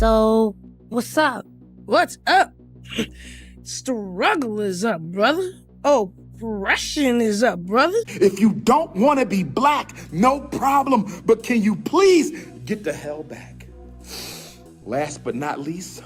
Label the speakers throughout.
Speaker 1: So, what's up?
Speaker 2: What's up? Struggle is up, brother. Oppression is up, brother.
Speaker 3: If you don't want to be black, no problem. But can you please get the hell back? Last but not least,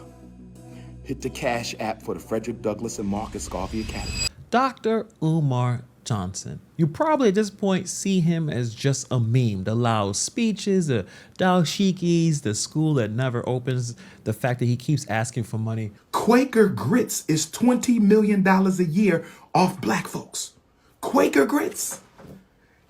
Speaker 3: hit the Cash App for the Frederick Douglass and Marcus Garvey Academy.
Speaker 4: Dr. Umar Johnson. You probably at this point see him as just a meme. The loud speeches, the dashikis, the school that never opens, the fact that he keeps asking for money.
Speaker 3: Quaker Grits is $20 million a year off black folks. Quaker Grits.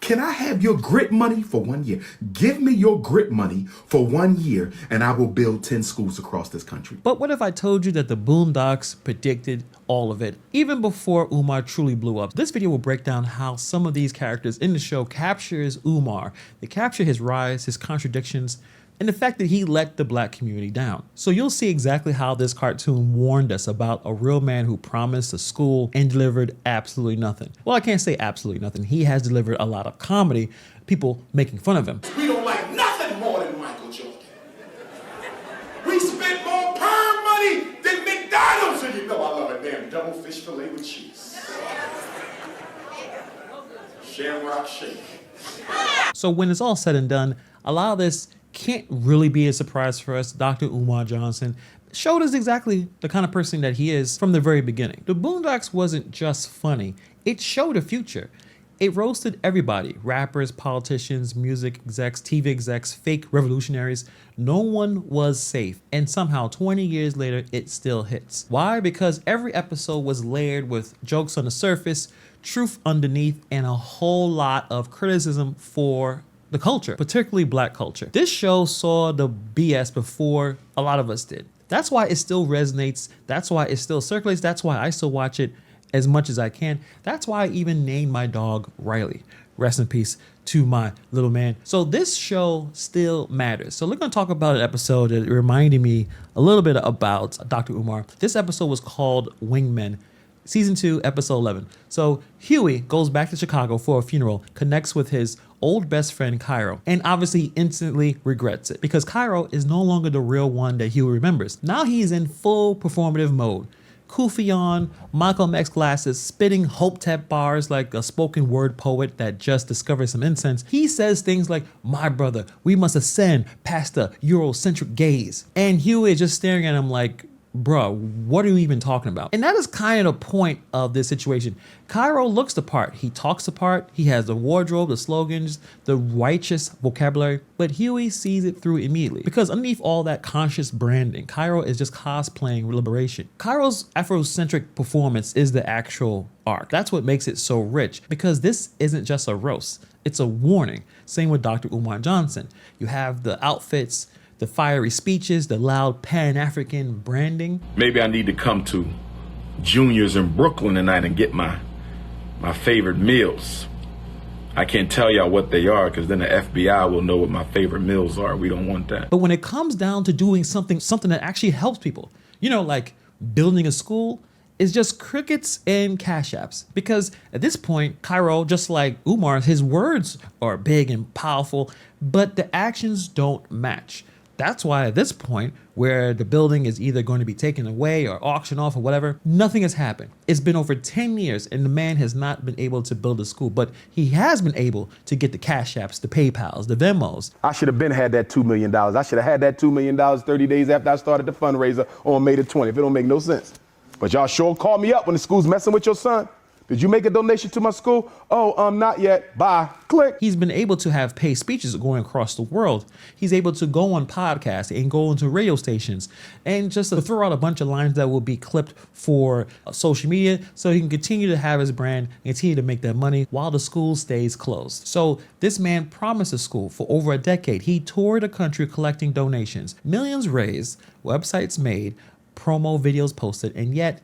Speaker 3: Can I have your grit money for 1 year? Give me your grit money for 1 year and I will build 10 schools across this country.
Speaker 4: But what if I told you that the Boondocks predicted all of it, even before Umar truly blew up? This video will break down how some of these characters in the show captures Umar. They capture his rise, his contradictions, and the fact that he let the black community down. So you'll see exactly how this cartoon warned us about a real man who promised a school and delivered absolutely nothing. Well, I can't say absolutely nothing. He has delivered a lot of comedy, people making fun of him.
Speaker 3: We don't like nothing more than Michael Jordan. We spent more perm money than McDonald's, and you know I love a damn double fish fillet with cheese. Shamrock shake.
Speaker 4: So when it's all said and done, a lot of this can't really be a surprise for us. Dr. Umar Johnson showed us exactly the kind of person that he is from the very beginning. The Boondocks wasn't just funny, it showed a future. It roasted everybody, rappers, politicians, music execs, TV execs, fake revolutionaries. No one was safe. And somehow 20 years later, it still hits. Why? Because every episode was layered with jokes on the surface, truth underneath, and a whole lot of criticism for the culture, particularly black culture. This show saw the BS before a lot of us did. That's why it still resonates. That's why it still circulates. That's why I still watch it as much as I can. That's why I even named my dog Riley. Rest in peace to my little man. So this show still matters. So we're gonna talk about an episode that reminded me a little bit about Dr. Umar. This episode was called Wingmen. Season 2, episode 11. So Huey goes back to Chicago for a funeral, connects with his old best friend Cairo, and obviously instantly regrets it because Cairo is no longer the real one that Huey remembers. Now he's in full performative mode. Kufi on, Malcolm X glasses, spitting Hopetep bars like a spoken word poet that just discovered some incense. He says things like, "My brother, we must ascend past the Eurocentric gaze." And Huey is just staring at him like, bruh, what are you even talking about? And that is kind of the point of this situation. Cairo looks the part, he talks the part, he has the wardrobe, the slogans, the righteous vocabulary, but Huey sees it through immediately. Because underneath all that conscious branding, Cairo is just cosplaying liberation. Cairo's Afrocentric performance is the actual arc. That's what makes it so rich, because this isn't just a roast, it's a warning. Same with Dr. Umar Johnson. You have the outfits, the fiery speeches, the loud Pan-African branding.
Speaker 5: Maybe I need to come to Junior's in Brooklyn tonight and get my favorite meals. I can't tell y'all what they are because then the FBI will know what my favorite meals are. We don't want that.
Speaker 4: But when it comes down to doing something that actually helps people, you know, like building a school, it's just crickets and cash apps. Because at this point, Cairo, just like Umar, his words are big and powerful, but the actions don't match. That's why at this point, where the building is either going to be taken away or auctioned off or whatever, nothing has happened. It's been over 10 years and the man has not been able to build a school, but he has been able to get the Cash Apps, the PayPals, the Venmos.
Speaker 6: I should have had that $2 million. I should have had that $2 million 30 days after I started the fundraiser on May the 20th. It don't make no sense. But y'all sure call me up when the school's messing with your son. Did you make a donation to my school? Oh, not yet. Bye. Click.
Speaker 4: He's been able to have paid speeches going across the world. He's able to go on podcasts and go into radio stations and just to throw out a bunch of lines that will be clipped for social media so he can continue to have his brand and continue to make that money while the school stays closed. So this man promised a school for over a decade. He toured the country collecting donations, millions raised, websites made, promo videos posted, and yet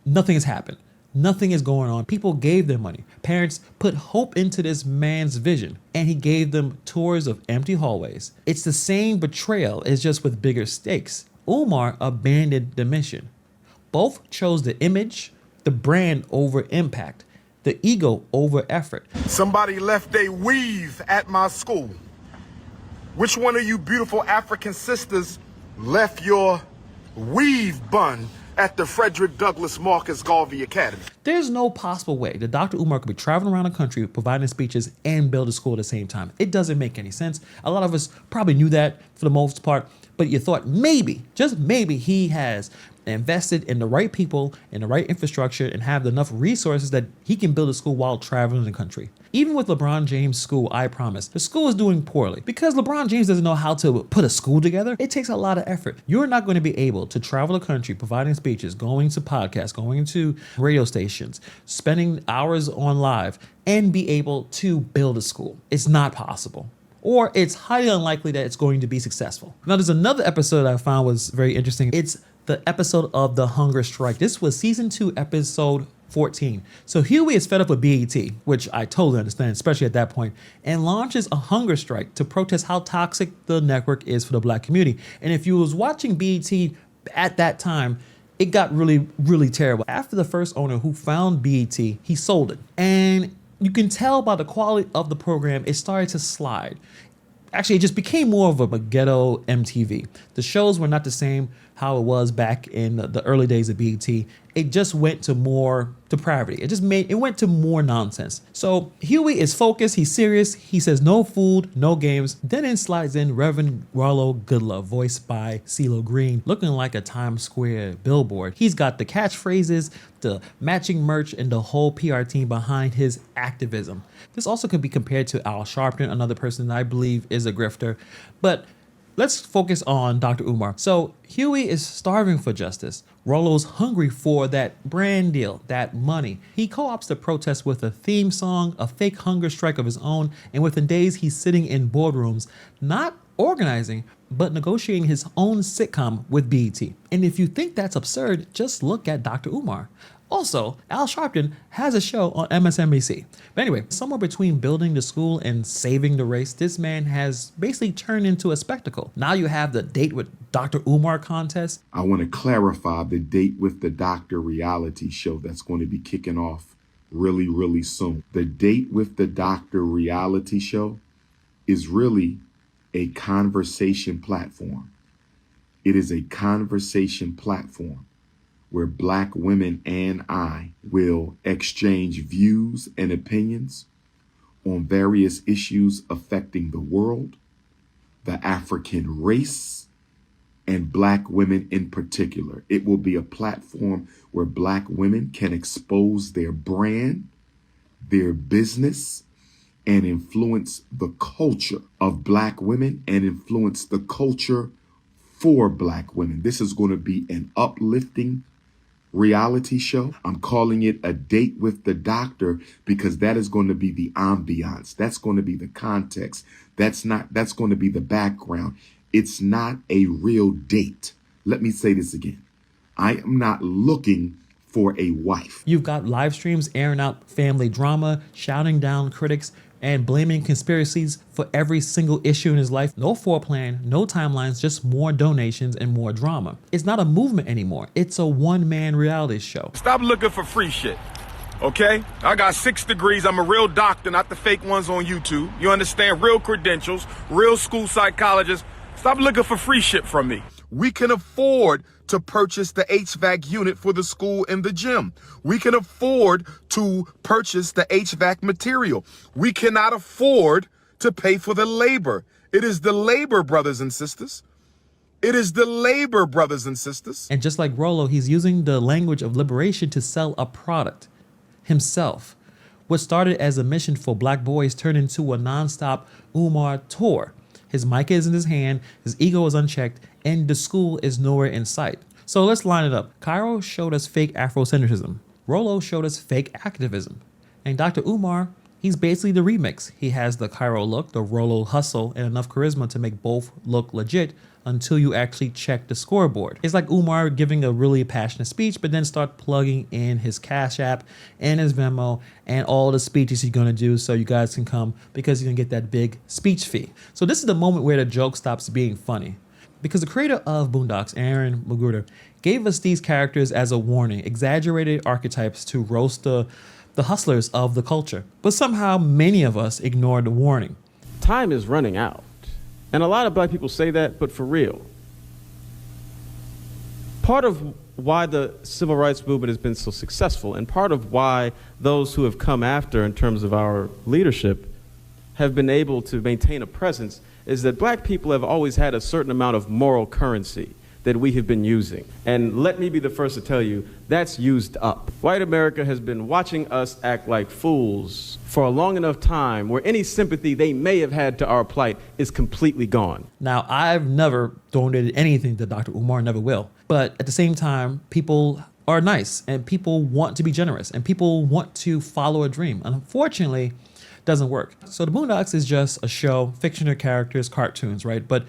Speaker 4: nothing has happened. Nothing is going on. People gave their money. Parents put hope into this man's vision, and he gave them tours of empty hallways. It's the same betrayal, it's just with bigger stakes. Umar abandoned the mission. Both chose the image, the brand over impact, the ego over effort.
Speaker 7: Somebody left a weave at my school. Which one of you beautiful African sisters left your weave bun at the Frederick Douglass Marcus Garvey Academy.
Speaker 4: There's no possible way that Dr. Umar could be traveling around the country providing speeches and build a school at the same time. It doesn't make any sense. A lot of us probably knew that for the most part, but you thought maybe, just maybe, he has invested in the right people, in the right infrastructure, and have enough resources that he can build a school while traveling the country. Even with LeBron James' school, I promise, the school is doing poorly. Because LeBron James doesn't know how to put a school together, it takes a lot of effort. You're not going to be able to travel the country providing speeches, going to podcasts, going to radio stations, spending hours on live, and be able to build a school. It's not possible. Or it's highly unlikely that it's going to be successful. Now, there's another episode I found was very interesting. It's the episode of the hunger strike. This was season 2, episode 14. So Huey is fed up with BET, which I totally understand, especially at that point, and launches a hunger strike to protest how toxic the network is for the black community. And if you was watching BET at that time, it got really, really terrible. After the first owner who found BET, he sold it. And you can tell by the quality of the program, it started to slide. Actually, it just became more of a ghetto MTV. The shows were not the same how it was back in the early days of BET. It just went to more depravity. It went to more nonsense. So Huey is focused, he's serious, he says no food, no games. Then in slides in Reverend Rollo Goodlove, voiced by CeeLo Green, looking like a Times Square billboard. He's got the catchphrases, the matching merch, and the whole PR team behind his activism. This also could be compared to Al Sharpton, another person that I believe is a grifter. But let's focus on Dr. Umar. So Huey is starving for justice. Rollo's hungry for that brand deal, that money. He co-ops the protest with a theme song, a fake hunger strike of his own, and within days he's sitting in boardrooms, not organizing, but negotiating his own sitcom with BET. And if you think that's absurd, just look at Dr. Umar. Also, Al Sharpton has a show on MSNBC. But anyway, somewhere between building the school and saving the race, this man has basically turned into a spectacle. Now you have the Date with Dr. Umar contest.
Speaker 3: I want to clarify the Date with the Doctor reality show that's going to be kicking off really, really soon. The Date with the Doctor reality show is really a conversation platform. It is a conversation platform where black women and I will exchange views and opinions on various issues affecting the world, the African race, and black women in particular. It will be a platform where black women can expose their brand, their business, and influence the culture of black women and influence the culture for black women. This is going to be an uplifting reality show. I'm calling it A Date with the Doctor because that is going to be the ambiance. That's going to be the context. That's going to be the background. It's not a real date. Let me say this again. I am not looking for a wife.
Speaker 4: You've got live streams airing out family drama, shouting down critics, and blaming conspiracies for every single issue in his life. No foreplan, no timelines, just more donations and more drama. It's not a movement anymore. It's a one-man reality show.
Speaker 7: Stop looking for free shit, okay? I got 6 degrees. I'm a real doctor, not the fake ones on YouTube. You understand? Real credentials, real school psychologist. Stop looking for free shit from me. We can afford to purchase the HVAC unit for the school and the gym. We can afford to purchase the HVAC material. We cannot afford to pay for the labor. It is the labor, brothers and sisters. It is the labor, brothers and sisters.
Speaker 4: And just like Rollo, he's using the language of liberation to sell a product, himself. What started as a mission for black boys turned into a nonstop Umar tour. His mic is in his hand, his ego is unchecked, and the school is nowhere in sight. So let's line it up. Cairo showed us fake Afrocentrism. Rollo showed us fake activism. And Dr. Umar, he's basically the remix. He has the Cairo look, the Rollo hustle, and enough charisma to make both look legit until you actually check the scoreboard. It's like Umar giving a really passionate speech, but then start plugging in his Cash App and his Venmo and all the speeches he's gonna do so you guys can come because he's gonna get that big speech fee. So this is the moment where the joke stops being funny. Because the creator of Boondocks, Aaron McGruder, gave us these characters as a warning, exaggerated archetypes to roast the hustlers of the culture. But somehow many of us ignored the warning.
Speaker 8: Time is running out. And a lot of black people say that, but for real, part of why the civil rights movement has been so successful, and part of why those who have come after in terms of our leadership have been able to maintain a presence, is that black people have always had a certain amount of moral currency that we have been using. And let me be the first to tell you, that's used up. White America has been watching us act like fools for a long enough time where any sympathy they may have had to our plight is completely gone.
Speaker 4: Now, I've never donated anything to Dr. Umar, never will. But at the same time, people are nice and people want to be generous and people want to follow a dream. Unfortunately, it doesn't work. So the Boondocks is just a show, fictional characters, cartoons, right? But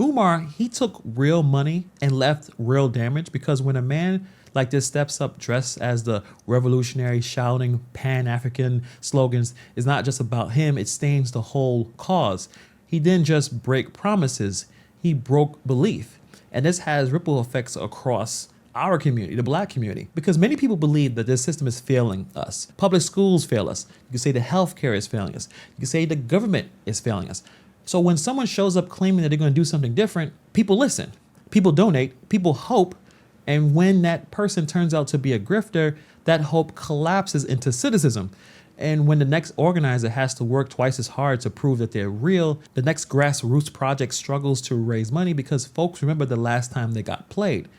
Speaker 4: Umar, he took real money and left real damage, because when a man like this steps up dressed as the revolutionary, shouting Pan-African slogans, it's not just about him, it stains the whole cause. He didn't just break promises, he broke belief. And this has ripple effects across our community, the black community, because many people believe that this system is failing us. Public schools fail us. You can say the healthcare is failing us. You can say the government is failing us. So when someone shows up claiming that they're going to do something different, people listen, people donate, people hope. And when that person turns out to be a grifter, that hope collapses into cynicism. And when the next organizer has to work twice as hard to prove that they're real, the next grassroots project struggles to raise money because folks remember the last time they got played.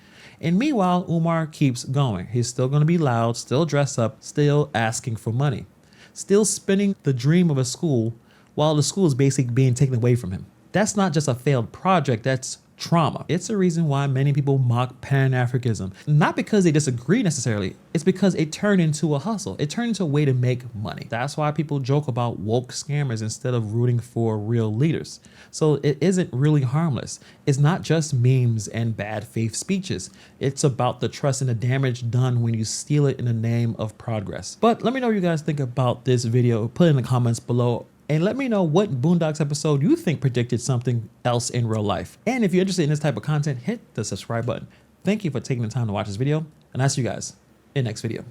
Speaker 4: And meanwhile, Umar keeps going. He's still going to be loud, still dress up, still asking for money, still spinning the dream of a school while the school is basically being taken away from him. That's not just a failed project, that's trauma. It's a reason why many people mock Pan-Africanism. Not because they disagree necessarily, it's because it turned into a hustle. It turned into a way to make money. That's why people joke about woke scammers instead of rooting for real leaders. So it isn't really harmless. It's not just memes and bad faith speeches. It's about the trust and the damage done when you steal it in the name of progress. But let me know what you guys think about this video. Put it in the comments below. And let me know what Boondocks episode you think predicted something else in real life. And if you're interested in this type of content, hit the subscribe button. Thank you for taking the time to watch this video, and I'll see you guys in the next video.